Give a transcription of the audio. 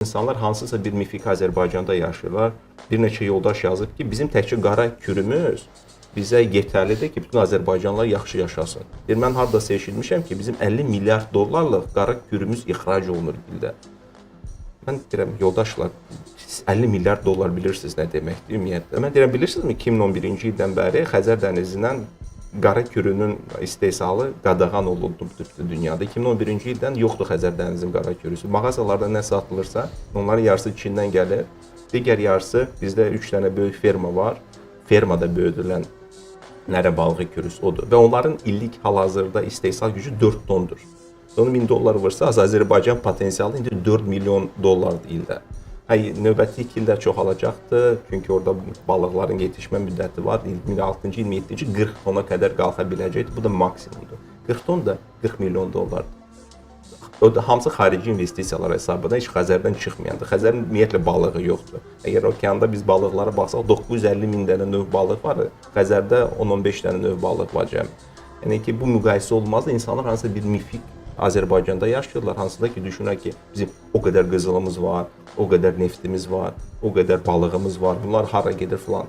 İnsanlar hansısa bir mifik Azərbaycanda yaşayırlar. Bir neçə yoldaş yazıb ki, bizim təkcə qara kürümüz bizə yetərlidir ki, bütün Azərbaycanlılar yaxşı yaşasın. Mən hardasa eşitmişəm ki, bizim 50 milyard dollarlıq qara kürümüz ixrac olunur ildə. Mən deyirəm, yoldaşlar, 50 milyard dollar bilirsiniz nə deməkdir ümumiyyətlə? Mən deyirəm, bilirsinizmi 2011-ci ildən bəri Xəzər dənizindən qara kürünün istehsalı qadağan olundu bütün dünyada. 2011-ci ildən yoxdur Xəzər dənizinin qara kürüsü. Mağazalarda nə satılırsa, onların yarısı Çindən gəlir. Digər yarısı bizdə 3 dənə böyük ferma var. Fermada böyüdülən nərə balığı kürüsü odur. Və onların illik hal-hazırda istehsal gücü 4 tondur. Onu 1000 dollar vursa, Azərbaycan potensialı indi 4 milyon dollardır ildə. Növbəti 2 ildə çoxalacaqdır. Çünki orada balıqların yetişmə müddəti var. 26-cı, 27-ci 40 tona qədər qalxa biləcəkdir. Bu da maksimumdur. 40 ton da 40 milyon dollardır. O da hamısı xarici investisiyalar hesabına heç Xəzərdən çıxmayandır. Xəzərin ümumiyyətlə balığı yoxdur. Əgər okeanda biz balıqlara baxsaq, 950 min dənə növ balıq var. Xəzərdə 10-15 dənə növ balıq var cəmi. Yəni ki, bu müqayisə olmazdı. İnsanlar hansısa bir mifik Azərbaycanda yaşayırlar, hansıda ki, düşünər ki, bizim o qədər qızılımız var, o qədər neftimiz var, o qədər balığımız var, bunlar hara gedir filan.